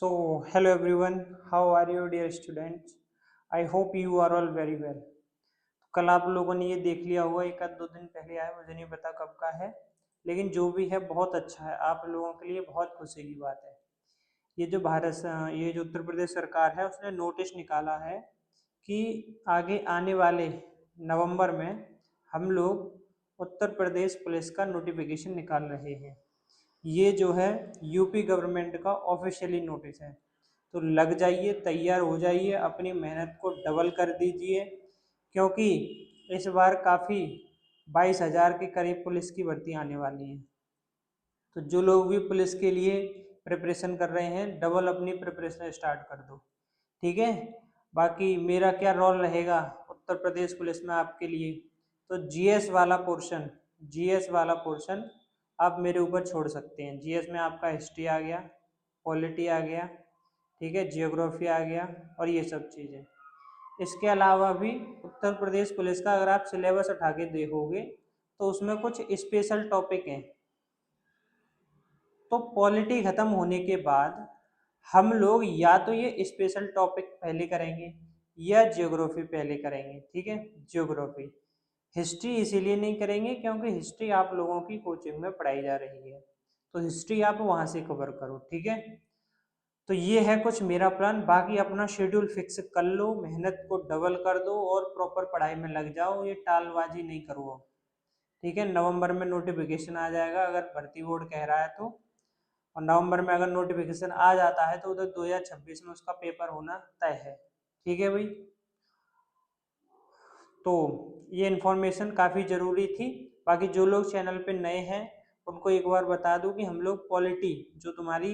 Hello everyone, how are you dear students? I hope you are all very well. कल आप लोगों ने ये देख लिया होगा, एक आध दो दिन पहले आया, मुझे नहीं पता कब का है, लेकिन जो भी है बहुत अच्छा है, आप लोगों के लिए बहुत खुशी की बात है। ये जो उत्तर प्रदेश सरकार है उसने नोटिस निकाला है कि आगे आने वाले नवंबर में हम लोग उत्तर प्रदेश पुलिस का नोटिफिकेशन निकाल रहे हैं। ये जो है यूपी गवर्नमेंट का ऑफिशियली नोटिस है, तो लग जाइए, तैयार हो जाइए, अपनी मेहनत को डबल कर दीजिए, क्योंकि इस बार काफ़ी 22,000 के करीब पुलिस की भर्ती आने वाली है। तो जो लोग भी पुलिस के लिए प्रिपरेशन कर रहे हैं, डबल अपनी प्रिपरेशन स्टार्ट कर दो, ठीक है। बाकी मेरा क्या रोल रहेगा उत्तर प्रदेश पुलिस में आपके लिए, तो जीएस वाला पोर्शन आप मेरे ऊपर छोड़ सकते हैं। जीएस में आपका हिस्ट्री आ गया, पॉलिटी आ गया, ठीक है, जियोग्राफी आ गया और ये सब चीज़ें। इसके अलावा भी उत्तर प्रदेश पुलिस का अगर आप सिलेबस उठा के देखोगे तो उसमें कुछ स्पेशल टॉपिक हैं। तो पॉलिटी ख़त्म होने के बाद हम लोग या तो ये स्पेशल टॉपिक पहले करेंगे या जियोग्राफी पहले करेंगे, ठीक है। जियोग्राफी, हिस्ट्री इसीलिए नहीं करेंगे क्योंकि हिस्ट्री आप लोगों की कोचिंग में पढ़ाई जा रही है, तो हिस्ट्री आप वहाँ से कवर करो, ठीक है। तो ये है कुछ मेरा प्लान। बाकी अपना शेड्यूल फिक्स कर लो, मेहनत को डबल कर दो और प्रॉपर पढ़ाई में लग जाओ, ये टालबाजी नहीं करो, ठीक है। नवंबर में नोटिफिकेशन आ जाएगा अगर भर्ती बोर्ड कह रहा है तो, और नवंबर में अगर नोटिफिकेशन आ जाता है तो उधर 2026 में उसका पेपर होना तय है, ठीक है भाई। तो ये इन्फॉर्मेशन काफ़ी ज़रूरी थी। बाकी जो लोग चैनल पे नए हैं उनको एक बार बता दूं कि हम लोग पॉलिटी, जो तुम्हारी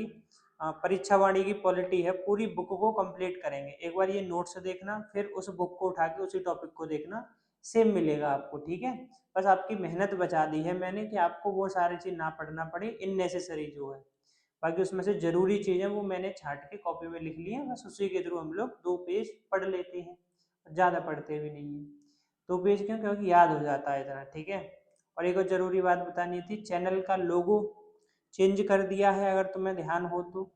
परीक्षा वाणी की पॉलिटी है, पूरी बुक को कंप्लीट करेंगे। एक बार ये नोट्स देखना, फिर उस बुक को उठा के उसी टॉपिक को देखना, सेम मिलेगा आपको, ठीक है। बस आपकी मेहनत बचा दी है मैंने कि आपको वो सारी चीज़ ना पढ़ना पड़े, इननेसेसरी जो है। बाकी उसमें से ज़रूरी चीज़ें वो मैंने छांट के कॉपी में लिख ली है, बस उसी के थ्रू हम लोग 2 पेज पढ़ लेते हैं, ज़्यादा पढ़ते भी नहीं हैं। 2 पेज क्यों? क्योंकि याद हो जाता है इतना, ठीक है। और एक और ज़रूरी बात बतानी थी, चैनल का लोगो चेंज कर दिया है, अगर तुम्हें ध्यान हो तो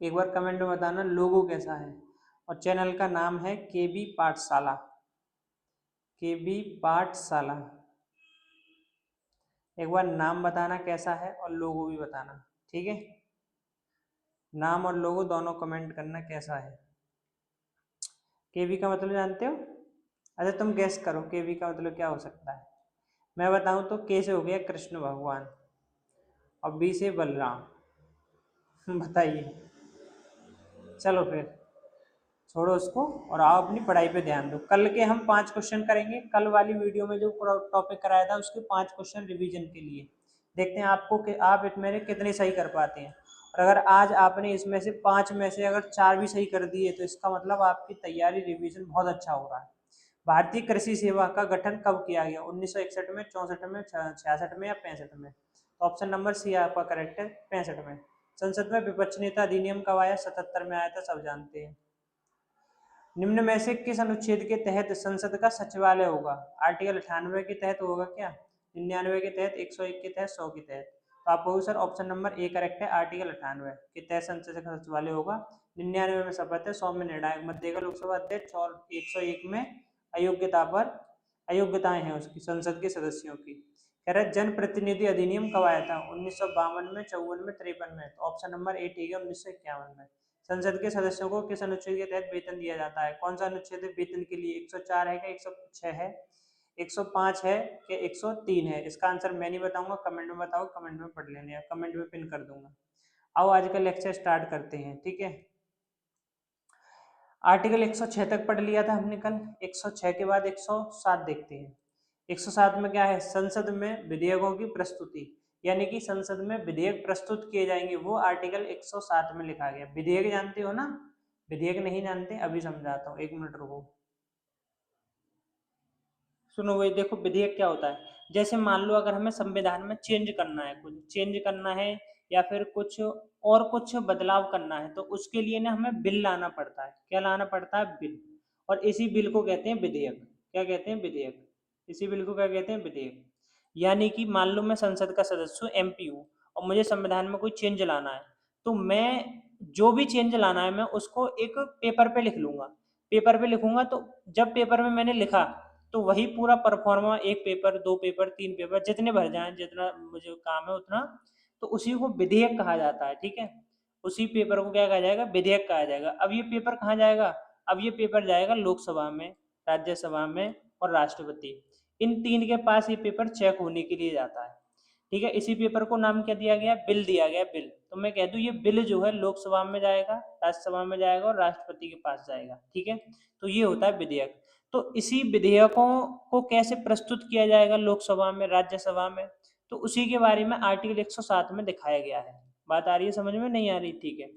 एक बार कमेंट में बताना लोगो कैसा है। और चैनल का नाम है केबी पाठशाला, केबी पाठशाला। एक बार नाम बताना कैसा है और लोगो भी बताना, ठीक है। नाम और लोगो दोनों कमेंट करना कैसा है। केबी का मतलब जानते हो? अच्छा तुम गेस करो केबी का मतलब क्या हो सकता है। मैं बताऊं तो के से हो गया कृष्ण भगवान और बी से बलराम। बताइए। चलो फिर छोड़ो उसको और आओ अपनी पढ़ाई पे ध्यान दो। कल के हम 5 क्वेश्चन करेंगे। कल वाली वीडियो में जो टॉपिक कराया था उसके 5 क्वेश्चन रिवीजन के लिए। देखते हैं आपको कि आप मेरे कितने सही कर पाते हैं। और अगर आज आपने इसमें से 5 में से अगर 4 भी सही कर दिए तो इसका मतलब आपकी तैयारी रिवीजन बहुत अच्छा हो रहा है। भारतीय कृषि सेवा का गठन कब किया गया? 1961 में, 64 में, 66 में या 65 में? तो ऑप्शन नंबर सी आपका करेक्ट है, 65 में। संसद में विपक्ष नेता अधिनियम कब आया? 77 में आया था, सब जानते हैं। निम्न में से किस अनुच्छेद के तहत संसद का सचिवालय होगा? आर्टिकल 98 के तहत होगा क्या? 99 के तहत, 101 के तहत, 100 के तहत? तो आप कहोगे sir option number A correct है, आर्टिकल 98 के तहत संसद का सचिवालय होगा। 99 में शपथ है, 100 में निर्णायक मत देगा लोकसभा अध्यक्ष, और 101 में अयोग्यता पर अयोग्यताएं हैं उसकी, संसद के सदस्यों की। कह रहे जन प्रतिनिधि अधिनियम कब आया था? 1952 में, 54 में, 53 में? तो ऑप्शन नंबर ए ठीक है, 1951 में। संसद के सदस्यों को किस अनुच्छेद के तहत वेतन दिया जाता है? कौन सा अनुच्छेद है वेतन के लिए? 104 है क्या, 106 है, 105 है कि 103 है? इसका आंसर मैं नहीं बताऊंगा, कमेंट में बताओ, कमेंट में पढ़ लेने, कमेंट में पिन कर दूंगा। आओ आज का लेक्चर स्टार्ट करते हैं, ठीक है। आर्टिकल 106 तक पढ़ लिया था हमने कल। 106 के बाद 107 देखते हैं। 107 में क्या है? संसद में विधेयकों की प्रस्तुति, यानी कि संसद में विधेयक प्रस्तुत किए जाएंगे, वो आर्टिकल 107 में लिखा गया। विधेयक जानते हो ना? विधेयक नहीं जानते? अभी समझाता हूँ, 1 मिनट रुको। सुनो भाई, देखो विधेयक क्या होता है। जैसे मान लो अगर हमें संविधान में चेंज करना है, कुछ चेंज करना है या फिर कुछ और कुछ बदलाव करना है, तो उसके लिए ना हमें बिल लाना पड़ता है। क्या लाना पड़ता है? बिल। और इसी बिल को कहते हैं विधेयक। क्या कहते हैं? विधेयक। इसी बिल को क्या कहते हैं? विधेयक। यानी कि मान लो मैं संसद का सदस्य हूँ, एमपी हूँ, और मुझे संविधान में कोई चेंज लाना है, तो मैं जो भी चेंज लाना है मैं उसको एक पेपर पे लिख लूँगा। पेपर पे लिखूँगा तो जब पेपर में मैंने लिखा तो वही पूरा परफॉर्मा 1 पेपर, 2 पेपर, 3 पेपर जितने भर जाएँ, जितना मुझे काम है उतना, तो उसी को विधेयक कहा जाता है, ठीक है? उसी पेपर को क्या कहा जाएगा? विधेयक कहा जाएगा। अब ये पेपर कहाँ जाएगा? अब ये पेपर जाएगा लोकसभा में, राज्यसभा में और राष्ट्रपति। इन 3 के पास ये पेपर चेक होने के लिए जाता है। ठीक है, इसी पेपर को नाम क्या दिया गया? बिल दिया गया, बिल। तो मैं कह दूं ये बिल जो है लोकसभा में जाएगा, राज्यसभा में जाएगा और राष्ट्रपति के पास जाएगा। ठीक है, तो ये होता है विधेयक। तो इसी विधेयकों को कैसे प्रस्तुत किया जाएगा लोकसभा में, राज्यसभा में, तो उसी के बारे में आर्टिकल 107 में दिखाया गया है। बात आ रही है समझ में? नहीं आ रही? ठीक है।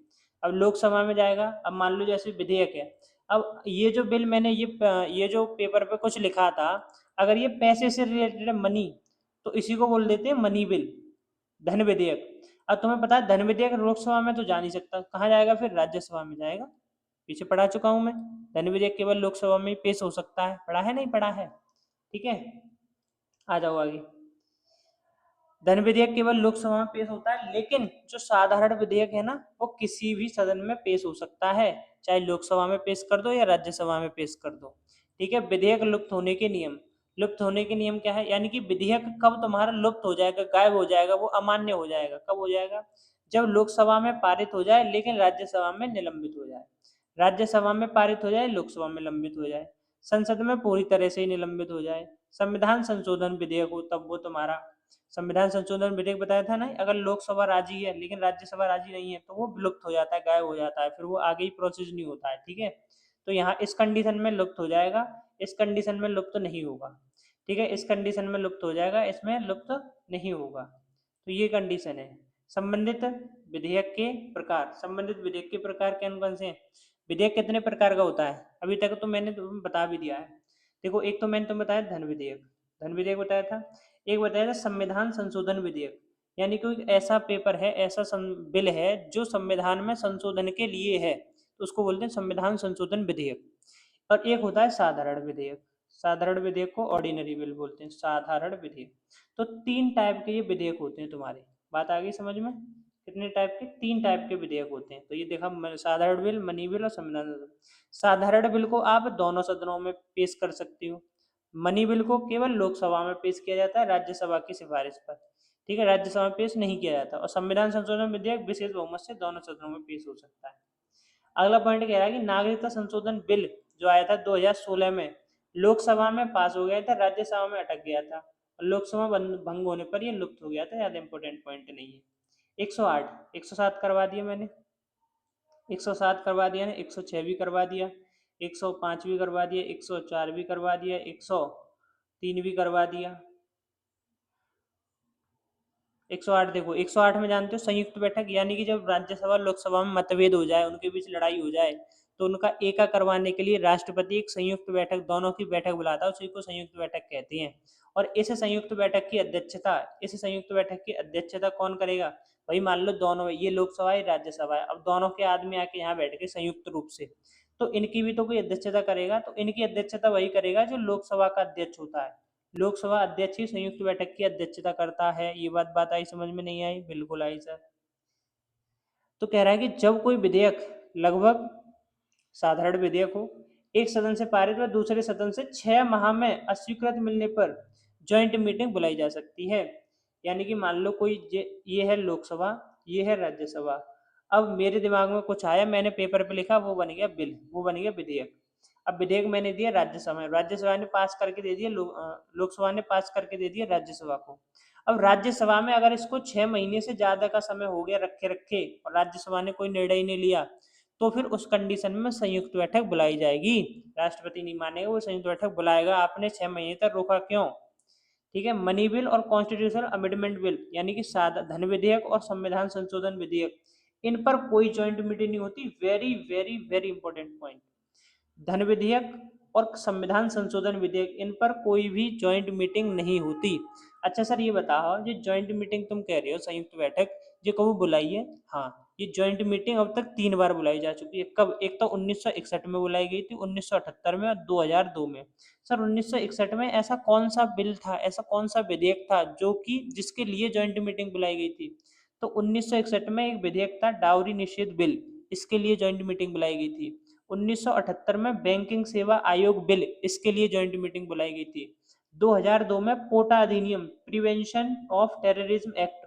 अब लोकसभा में जाएगा, अब मान लो जैसे विधेयक है, अब ये जो बिल मैंने ये जो पेपर पे कुछ लिखा था, अगर ये पैसे से रिलेटेड है, मनी, तो इसी को बोल देते हैं मनी बिल, धन विधेयक। अब तुम्हें पता है धन विधेयक लोकसभा में तो जा नहीं सकता, कहाँ जाएगा फिर? राज्यसभा में जाएगा। पीछे पढ़ा चुका हूं मैं, धन विधेयक केवल लोकसभा में ही पेश हो सकता है। पढ़ा है? नहीं पढ़ा है? ठीक है, आ जाओ आगे। धन विधेयक केवल लोकसभा में पेश होता है, लेकिन जो साधारण विधेयक है ना, वो किसी भी सदन में पेश हो सकता है, चाहे लोकसभा में पेश कर दो या राज्यसभा में पेश कर दो। ठीक है, विधेयक लुप्त होने के नियम। लुप्त होने के नियम क्या है? यानी कि विधेयक कब तुम्हारा लुप्त हो जाएगा, गायब हो जाएगा, वो अमान्य हो जाएगा? कब हो जाएगा? जब लोकसभा में पारित हो जाए लेकिन राज्यसभा में निलंबित हो जाए। राज्यसभा में पारित हो जाए, लोकसभा में लंबित हो जाए, संसद में पूरी तरह से ही निलंबित हो जाए, संविधान संशोधन विधेयक हो तब वो तुम्हारा संविधान संशोधन विधेयक बताया था ना, अगर लोकसभा राजी है लेकिन राज्यसभा राजी नहीं है तो वो विलुप्त हो जाता है, गायब हो जाता है, फिर वो आगे ही प्रोसेस नहीं होता है। ठीक है, तो यहाँ इस कंडीशन में लुप्त हो जाएगा, इस कंडीशन में लुप्त नहीं होगा। ठीक है, इस कंडीशन में लुप्त हो जाएगा, इसमें लुप्त नहीं होगा। तो ये कंडीशन है। संबंधित विधेयक के प्रकार। संबंधित विधेयक के प्रकार कौन कौन से हैं? विधेयक कितने प्रकार का होता है? अभी तक तो मैंने तुम्हें बता भी दिया है। देखो, एक तो मैंने तुम्हें बताया धन विधेयक, धन विधेयक बताया था। एक बताया था संविधान संशोधन विधेयक, यानी कोई ऐसा पेपर है, ऐसा बिल है जो संविधान में संशोधन के लिए है, तो उसको बोलते हैं संविधान संशोधन विधेयक। और एक होता है साधारण विधेयक। साधारण विधेयक को ऑर्डिनरी बिल बोलते हैं, साधारण विधेयक। तो 3 टाइप के ये विधेयक होते हैं तुम्हारे। बात आ गई समझ में? कितने टाइप के? 3 टाइप के विधेयक होते हैं। तो ये देखा, साधारण बिल, मनी बिल और संविधान। साधारण बिल को आप दोनों सदनों में पेश कर सकते हो। मनी बिल को केवल लोकसभा में पेश किया जाता है, राज्यसभा की सिफारिश पर। ठीक है, राज्यसभा में पेश नहीं किया जाता। और संविधान संशोधन विधेयक विशेष बहुमत से दोनों सदनों में पेश हो सकता है। अगला पॉइंट कह रहा है कि नागरिकता संशोधन बिल जो आया था 2016 में, लोकसभा में पास हो गया था, राज्यसभा में अटक गया था, और लोकसभा भंग होने पर यह लुप्त हो गया था। ज़्यादा इंपॉर्टेंट पॉइंट नहीं है। 108, 107 करवा दिया मैंने, 107 करवा दिया ना, 106 भी करवा दिया, 105 भी करवा दिया, 104 भी करवा दिया, 103 भी करवा दिया। 108 देखो, 108 में जानते हो संयुक्त बैठक, यानी कि जब राज्यसभा लोकसभा में मतभेद हो जाए, उनके बीच लड़ाई हो जाए, तो उनका एका करवाने के लिए राष्ट्रपति एक संयुक्त बैठक, दोनों की बैठक बुलाता है, उसी को संयुक्त बैठक कहते हैं। और इस संयुक्त बैठक की अध्यक्षता, इस संयुक्त बैठक की अध्यक्षता कौन करेगा? भाई मान लो दोनों, ये लोकसभा है, राज्यसभा है, अब दोनों के आदमी आके यहाँ बैठ गए संयुक्त रूप से, तो इनकी भी तो कोई अध्यक्षता करेगा। तो इनकी अध्यक्षता वही करेगा जो लोकसभा का अध्यक्ष होता है। लोकसभा अध्यक्ष ही संयुक्त बैठक की अध्यक्षता करता है। ये बात आई समझ में? नहीं आई? बिल्कुल आई सर। तो कह रहा है कि जब कोई विधेयक, लगभग साधारण विधेयक हो, एक सदन से पारित व दूसरे सदन से 6 माह में अस्वीकृत मिलने पर ज्वाइंट मीटिंग बुलाई जा सकती है। यानी कि मान लो कोई ये है लोकसभा, ये है राज्यसभा, अब मेरे दिमाग में कुछ आया, मैंने पेपर पे लिखा, वो बन गया बिल, वो बन गया विधेयक। अब विधेयक मैंने दिया राज्यसभा में, राज्यसभा ने पास करके दे दिया, लोकसभा ने पास करके दे दिया राज्यसभा को। अब राज्यसभा में अगर इसको 6 महीने से ज्यादा का समय हो गया रखे रखे और राज्यसभा ने कोई निर्णय नहीं लिया, तो फिर उस कंडीशन में संयुक्त बैठक बुलाई जाएगी। राष्ट्रपति नहीं मानेगा, वो संयुक्त बैठक बुलाएगा। आपने 6 महीने तक रोका क्यों? ठीक है, मनी बिल और कॉन्स्टिट्यूशनल अमेंडमेंट बिल, यानी कि धन विधेयक और संविधान संशोधन विधेयक, इन पर कोई ज्वाइंट मीटिंग नहीं होती। Very very very important point. धन विधेयक और संविधान संशोधन विधेयक, इन पर कोई भी ज्वाइंट मीटिंग नहीं होती। अच्छा सर, ये बताओ, ये ज्वाइंट मीटिंग तुम कह रहे हो संयुक्त बैठक, ये कब बुलाई है? हाँ, ये ज्वाइंट मीटिंग अब तक 3 बार बुलाई जा चुकी है। कब? एक तो 1961 में बुलाई गई थी, 1978 में और 2002 में। सर 1961 में ऐसा कौन सा बिल था, ऐसा कौन सा विधेयक था जो कि जिसके लिए ज्वाइंट मीटिंग बुलाई गई थी? तो 1961 में एक विधेयक था डाउरी निषेध बिल, इसके लिए ज्वाइंट मीटिंग बुलाई गई थी। 1978 में बैंकिंग सेवा आयोग बिल, इसके लिए ज्वाइंट मीटिंग बुलाई गई थी। 2002 में पोटा अधिनियम, प्रिवेंशन ऑफ टेररिज्म एक्ट,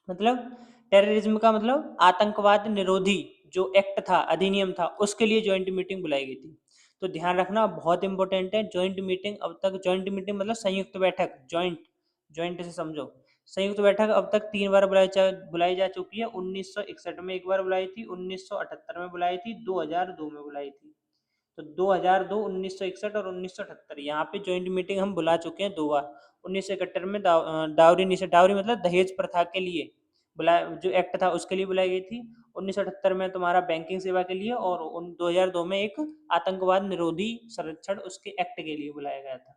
मतलब टेररिज्म का मतलब आतंकवाद निरोधी जो एक्ट था, अधिनियम था, उसके लिए ज्वाइंट मीटिंग बुलाई गई थी। तो ध्यान रखना, बहुत इंपॉर्टेंट है ज्वाइंट मीटिंग। अब तक ज्वाइंट मीटिंग मतलब संयुक्त बैठक, ज्वाइंट, ज्वाइंट से समझो। संयुक्त बैठक अब तक 3 बार बुलाई जा चुकी है। 1961 में एक बार बुलाई थी, 1978 में बुलाई थी, 2002 में बुलाई थी। तो 2002, 1961 और 1978 यहाँ पे ज्वाइंट मीटिंग हम बुला चुके हैं 2 बार। 1971 में डाउरी निषेध, डाउरी मतलब दहेज प्रथा के लिए बुला, जो एक्ट था उसके लिए बुलाई गई थी। 1978 में तुम्हारा बैंकिंग सेवा के लिए, और 2002 में एक आतंकवाद निरोधी संरक्षण उसके एक्ट के लिए बुलाया गया था।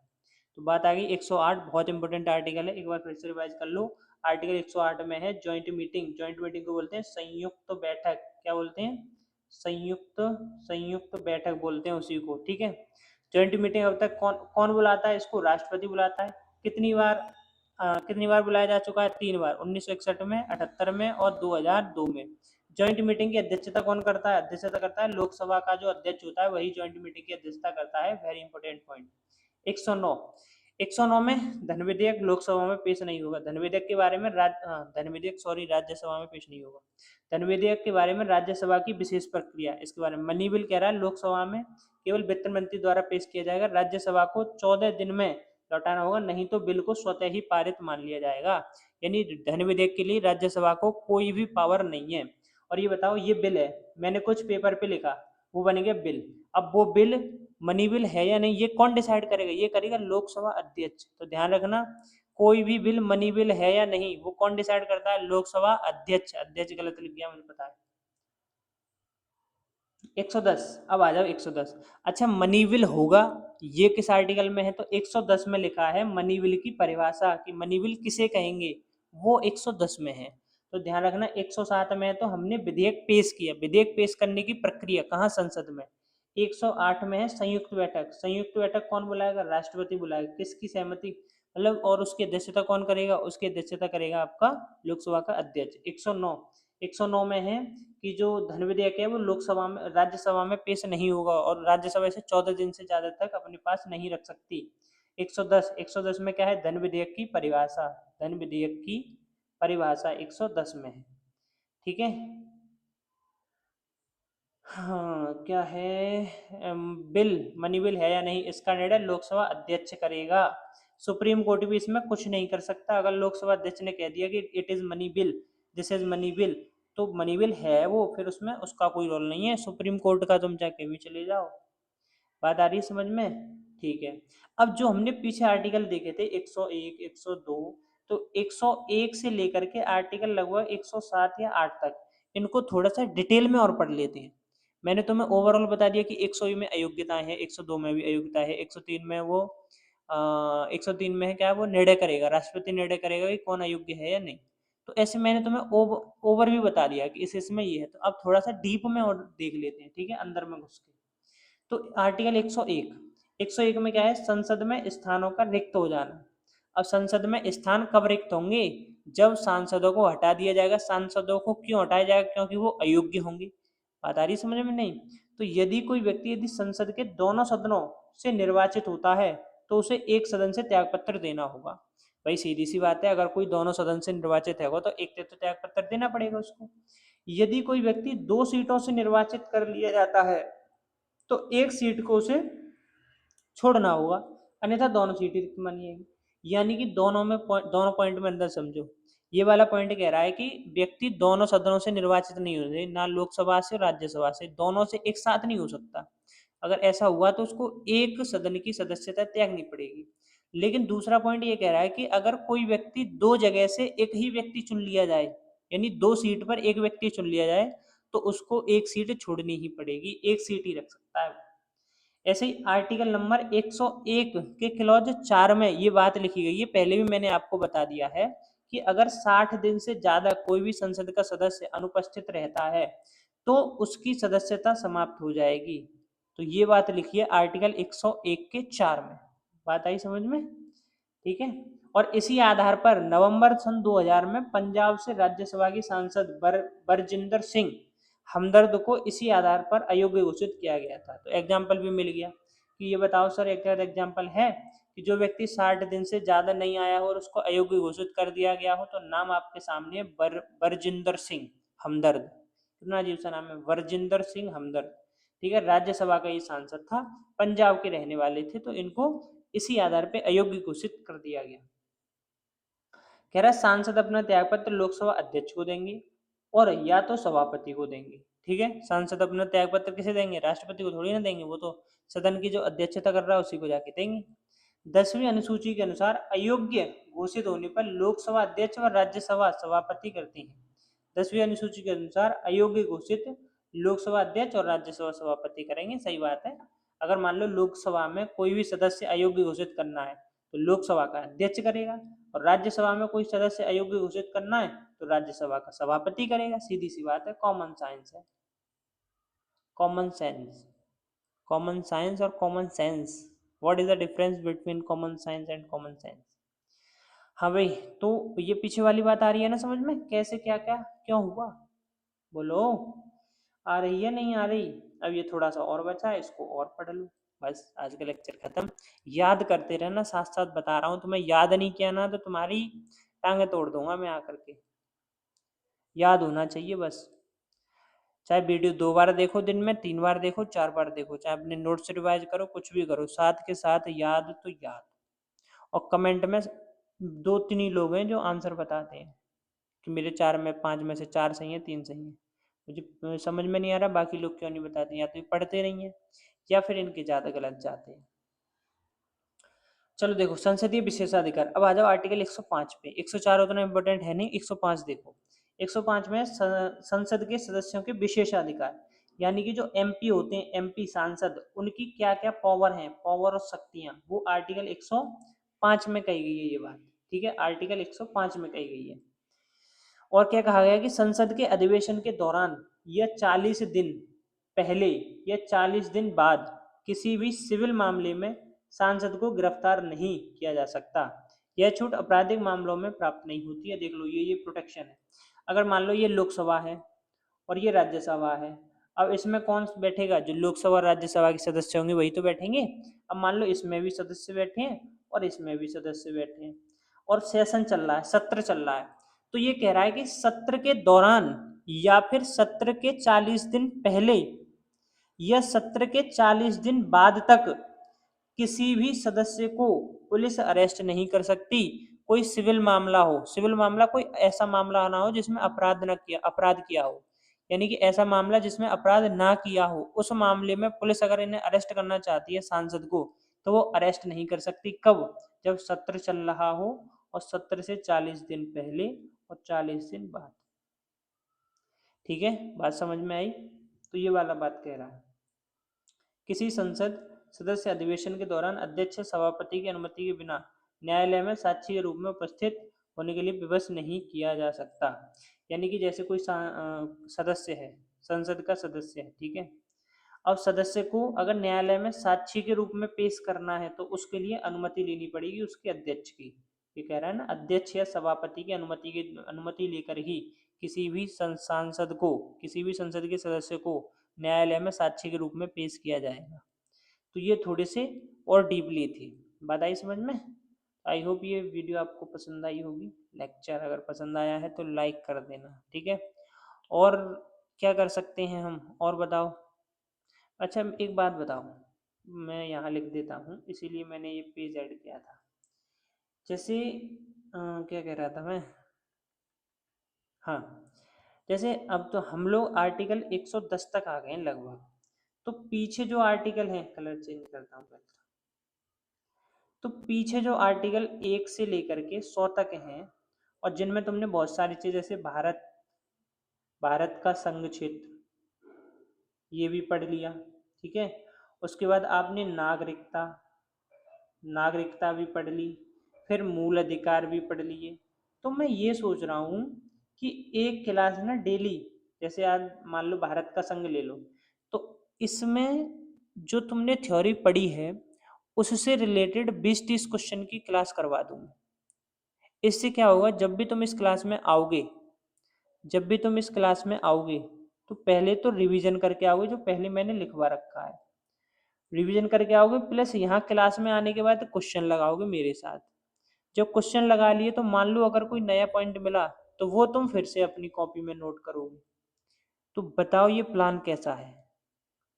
तो बात आ गई 108, बहुत इंपॉर्टेंट आर्टिकल है, एक बार फिर से रिवाइज कर लो। आर्टिकल 108 में है ज्वाइंट मीटिंग। ज्वाइंट मीटिंग को बोलते हैं संयुक्त बैठक। क्या बोलते हैं? संयुक्त, संयुक्त बैठक बोलते हैं उसी को, ठीक है। ज्वाइंट मीटिंग अब तक कौन कौन बुलाता है इसको? राष्ट्रपति बुलाता है। कितनी बार कितनी बार बुलाया जा चुका है? 3 बार, 1961 में, 78 में और 2002 में। ज्वाइंट मीटिंग की अध्यक्षता कौन करता है? अध्यक्षता करता है लोकसभा का जो अध्यक्ष होता है, वही ज्वाइंट मीटिंग की अध्यक्षता करता है। Very important point. 109, 109 में धन विधेयक लोकसभा में पेश नहीं होगा। धन विधेयक के बारे में धन विधेयक सॉरी राज्यसभा में पेश नहीं होगा। धन विधेयक के बारे में राज्यसभा की विशेष प्रक्रिया, इसके बारे में मनी बिल कह रहा है लोकसभा में केवल वित्त मंत्री द्वारा पेश किया जाएगा। राज्यसभा को 14 दिन में लौटाना होगा, नहीं तो बिल को स्वतः ही पारित मान लिया जाएगा। यानी धन विधेयक के लिए राज्यसभा को कोई भी पावर नहीं है। और ये बताओ, ये बिल है, मैंने कुछ पेपर पे लिखा, वो बन गया बिल। अब वो बिल मनी बिल है या नहीं, ये कौन डिसाइड करेगा? ये करेगा लोकसभा अध्यक्ष। तो ध्यान रखना, कोई भी बिल मनी बिल है या नहीं, वो कौन डिसाइड करता है? लोकसभा अध्यक्ष। अध्यक्ष गलत लिख गया, मुझे पता है। 110, अब आ जाओ 110। अच्छा, मनी बिल होगा, ये किस आर्टिकल में है? तो 110 में लिखा है मनी बिल की परिभाषा, कि मनी बिल किसे कहेंगे, वो 110 में है। तो ध्यान रखना, 107 में तो हमने विधेयक पेश किया। विधेयक पेश करने की प्रक्रिया कहाँ? संसद में। 108 में है संयुक्त बैठक। संयुक्त बैठक कौन बुलाएगा? राष्ट्रपति बुलाएगा। किसकी सहमति मतलब, और उसकी अध्यक्षता कौन करेगा? उसकी अध्यक्षता करेगा आपका लोकसभा का अध्यक्ष। 109, 109 में है कि जो धन विधेयक है वो लोकसभा में, राज्यसभा में पेश नहीं होगा, और राज्यसभा इसे 14 दिन से ज्यादा तक अपने पास नहीं रख सकती। 110, 110 में क्या है? धन विधेयक की परिभाषा। धन विधेयक की परिभाषा 110 में है, ठीक है। हाँ, क्या है? बिल, मनी बिल है या नहीं, इसका निर्णय लोकसभा अध्यक्ष करेगा। सुप्रीम कोर्ट भी इसमें कुछ नहीं कर सकता। अगर लोकसभा अध्यक्ष ने कह दिया कि it is money bill, this is money bill, तो मनी बिल है वो, फिर उसमें उसका कोई रोल नहीं है। सुप्रीम कोर्ट का तुम चाहे भी चले जाओ। बात आ रही है समझ में? ठीक है। अब जो हमने पीछे आर्टिकल देखे थे 101, 102, तो 101 से लेकर के आर्टिकल लगभग 107 या 8 तक, इनको थोड़ा सा डिटेल में और पढ़ लेते हैं। मैंने तुम्हें ओवरऑल बता दिया कि 100 में अयोग्यताएं हैं, 102 में भी अयोग्यता है, 103 में वो 103 में है क्या? वो निर्णय करेगा, राष्ट्रपति निर्णय करेगा कि कौन अयोग्य है या नहीं। तो ऐसे मैंने तुम्हें ओवर भी बता दिया कि इस इसमें ये है। तो अब थोड़ा सा डीप में और देख लेते हैं, ठीक है, अंदर में घुस के। तो आर्टिकल 101, 101 में क्या है? संसद में स्थानों का रिक्त हो जाना। अब संसद में स्थान कब रिक्त होंगे? जब सांसदों को हटा दिया जाएगा। सांसदों को क्यों हटाया जाएगा? क्योंकि वो अयोग्य होंगे। बात आ रही समझ में? नहीं तो यदि कोई व्यक्ति यदि संसद के दोनों सदनों से निर्वाचित होता है, तो उसे एक सदन से त्यागपत्र देना होगा। भाई सीधी सी बात है, अगर कोई दोनों सदन से निर्वाचित है तो एक तो त्यागपत्र देना पड़ेगा उसको। यदि कोई व्यक्ति 2 सीटों से निर्वाचित कर लिया जाता है, तो एक सीट को उसे छोड़ना होगा, अन्यथा दोनों सीटें रिक्त मानी जाएगी। यानी कि दोनों पॉइंट में अंदर समझो। ये वाला पॉइंट कह रहा है कि व्यक्ति दोनों सदनों से निर्वाचित नहीं हो रहे, ना लोकसभा से और राज्यसभा से, दोनों से एक साथ नहीं हो सकता। अगर ऐसा हुआ तो उसको एक सदन की सदस्यता त्यागनी पड़ेगी। लेकिन दूसरा पॉइंट ये कह रहा है कि अगर कोई व्यक्ति 2 जगह से एक ही व्यक्ति चुन लिया जाए, यानी 2 सीट पर एक व्यक्ति चुन लिया जाए, तो उसको एक सीट छोड़नी ही पड़ेगी, एक सीट ही रख सकता है। ऐसे ही आर्टिकल नंबर 101 के क्लॉज 4 में ये बात लिखी गई है, पहले भी मैंने आपको बता दिया है, कि अगर 60 दिन से ज्यादा कोई भी संसद का सदस्य अनुपस्थित रहता है, तो उसकी सदस्यता समाप्त हो जाएगी। तो ये बात लिखी है आर्टिकल 101 के 4 में। बात आई समझ में? ठीक है। और इसी आधार पर नवंबर सन 2000 में पंजाब से राज्यसभा की सांसद बरजिंदर सिंह हमदर्द को इसी आधार पर अयोग्य घोषित किया गया था। तो एग्जाम्पल भी मिल गया कि ये बताओ सर, एक एग्जाम्पल है कि जो व्यक्ति 60 दिन से ज़्यादा नहीं आया हो और उसको अयोग्य घोषित कर दिया गया हो, तो नाम आपके सामने बरजिंदर सिंह हमदर्द। कितना अजीब सा नाम है, बरजिंदर सिंह हमदर्द। ठीक है, राज्यसभा का ये सांसद था, पंजाब के रहने वाले थे, तो इनको इसी आधार पर अयोग्य घोषित कर दिया गया। कह रहा है सांसद अपना त्यागपत्र लोकसभा अध्यक्ष को देंगे और या तो सभापति को देंगे। ठीक है, सांसद अपना त्यागपत्र किसे देंगे, राष्ट्रपति को थोड़ी ना देंगे, वो तो सदन की जो अध्यक्षता कर रहा है उसी को जाके देंगे। 10वीं अनुसूची के अनुसार अयोग्य घोषित होने पर लोकसभा अध्यक्ष व राज्यसभा सभापति करते हैं। 10वीं अनुसूची के अनुसार अयोग्य घोषित लोकसभा अध्यक्ष और राज्यसभा सभापति करेंगे। सही बात है। अगर मान लो लोकसभा में कोई भी सदस्य अयोग्य घोषित करना है तो लोकसभा का अध्यक्ष करेगा, और राज्यसभा में कोई सदस्य अयोग्य घोषित करना है तो राज्यसभा का सभापति करेगा। सीधी सी बात है, कॉमन साइंस है, कॉमन सेंस। कॉमन साइंस और common sense, what is the difference between common science and common sense? हाँ भाई, तो ये पीछे वाली बात आ रही है ना समझ में, कैसे क्या क्या क्यों हुआ, बोलो। आ रही है नहीं आ रही? अब ये थोड़ा सा और बचा है, इसको और पढ़ लो, बस आज का लेक्चर खत्म। याद करते रहना, साथ साथ बता रहा हूँ, तुम्हें याद नहीं किया ना तो तुम्हारी टांगे तोड़ दूंगा मैं आकर के। याद होना चाहिए बस। चाहे वीडियो 2 बार देखो दिन में, 3 बार देखो, 4 बार देखो, चाहे अपने नोट्स रिवाइज करो, कुछ भी करो, साथ के साथ याद तो याद। और कमेंट में 2-3 ही लोग हैं जो आंसर बताते हैं कि मेरे 4 में 5 में से 4 सही हैं, 3 सही हैं। मुझे समझ में नहीं आ रहा बाकी लोग क्यों नहीं बताते, या तो ये पढ़ते नहीं है या फिर इनके ज़्यादा गलत जाते हैं। चलो देखो, संसदीय विशेषाधिकार। अब आ जाओ आर्टिकल 105 पे। 104 उतना इंपॉर्टेंट है नहीं, 105 देखो। 105 में संसद के सदस्यों के विशेषाधिकार, यानी कि जो एमपी होते हैं, एमपी सांसद, उनकी क्या क्या पावर हैं, पावर और शक्तियां, वो आर्टिकल 105 में कही गई है ये बात। ठीक है, आर्टिकल 105 में कही गई है। और क्या कहा गया कि संसद के अधिवेशन के दौरान या 40 दिन पहले या 40 दिन बाद किसी भी सिविल मामले में सांसद को गिरफ्तार नहीं किया जा सकता। यह छूट आपराधिक मामलों में प्राप्त नहीं होती है। देख लो, ये प्रोटेक्शन है। अगर मान लो ये लोकसभा है और ये राज्यसभा है, अब इसमें कौन बैठेगा? जो लोकसभा और राज्यसभा के सदस्य होंगे वही तो बैठेंगे। अब मान लो इसमें भी सदस्य बैठे हैं और इसमें भी सदस्य बैठे हैं, और सेशन चल रहा है, सत्र चल रहा है, तो ये कह रहा है कि सत्र के दौरान या फिर सत्र के 40 दिन पहले या सत्र के 40 दिन बाद तक किसी भी सदस्य को पुलिस अरेस्ट नहीं कर सकती। कोई सिविल मामला हो, सिविल मामला कोई ऐसा मामला ना हो जिसमें अपराध किया हो, यानी कि ऐसा मामला जिसमें अपराध ना किया हो, उस मामले में पुलिस अगर इन्हें अरेस्ट करना चाहती है सांसद को, तो वो अरेस्ट नहीं कर सकती। कब? जब सत्र चल रहा हो और सत्र से 40 दिन पहले और 40 दिन बाद। ठीक है, बात समझ में आई? तो ये वाला बात कह रहा है, किसी संसद सदस्य अधिवेशन के दौरान अध्यक्ष सभापति की अनुमति के बिना न्यायालय में साक्षी के रूप में उपस्थित होने के लिए विवश नहीं किया जा सकता। यानी कि जैसे कोई सदस्य है, संसद का सदस्य है, ठीक है, अब सदस्य को अगर न्यायालय में साक्षी के रूप में पेश करना है तो उसके लिए अनुमति लेनी पड़ेगी उसके अध्यक्ष की। ये कह रहा है ना, अध्यक्ष या सभापति की अनुमति लेकर ही किसी भी सांसद को, किसी भी संसद के सदस्य को न्यायालय में साक्षी के रूप में पेश किया जाएगा। तो ये थोड़े से और डीपली थी बात, आई समझ में? आई होप ये वीडियो आपको पसंद आई होगी। लेक्चर अगर पसंद आया है तो लाइक कर देना, ठीक है। और क्या कर सकते हैं हम, और बताओ। अच्छा एक बात बताओ, मैं यहाँ लिख देता हूँ, इसीलिए मैंने ये पेज ऐड किया था। जैसे क्या कह रहा था मैं, हाँ, जैसे अब तो हम लोग आर्टिकल 110 तक आ गए हैं लगभग, तो पीछे जो आर्टिकल है, कलर चेंज करता हूँ पहले, तो पीछे जो आर्टिकल 1 से लेकर के 100 तक हैं, और जिनमें तुमने बहुत सारी चीज़, जैसे भारत का संघ क्षेत्र, ये भी पढ़ लिया, ठीक है। उसके बाद आपने नागरिकता भी पढ़ ली, फिर मूल अधिकार भी पढ़ लिए। तो मैं ये सोच रहा हूँ कि एक क्लास ना डेली, जैसे आज मान लो भारत का संघ ले लो, तो इसमें जो तुमने थ्योरी पढ़ी है उससे रिलेटेड 20-30 क्वेश्चन की क्लास करवा दूँ, इससे क्या होगा, जब भी तुम इस क्लास में आओगे, जब भी तुम इस क्लास में आओगे तो पहले तो रिवीजन करके आओगे, जो पहले मैंने लिखवा रखा है, रिवीजन करके आओगे, प्लस यहाँ क्लास में आने के बाद क्वेश्चन लगाओगे मेरे साथ। जब क्वेश्चन लगा लिए तो मान लो अगर कोई नया पॉइंट मिला तो वो तुम फिर से अपनी कॉपी में नोट करोगे। तो बताओ ये प्लान कैसा है?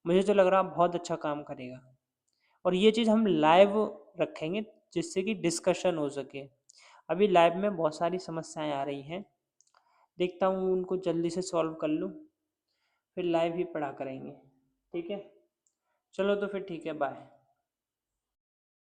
मुझे तो लग रहा बहुत अच्छा काम करेगा। और ये चीज़ हम लाइव रखेंगे जिससे कि डिस्कशन हो सके। अभी लाइव में बहुत सारी समस्याएं आ रही हैं, देखता हूँ उनको जल्दी से सॉल्व कर लूँ, फिर लाइव ही पढ़ा करेंगे। ठीक है, चलो तो फिर ठीक है, बाय।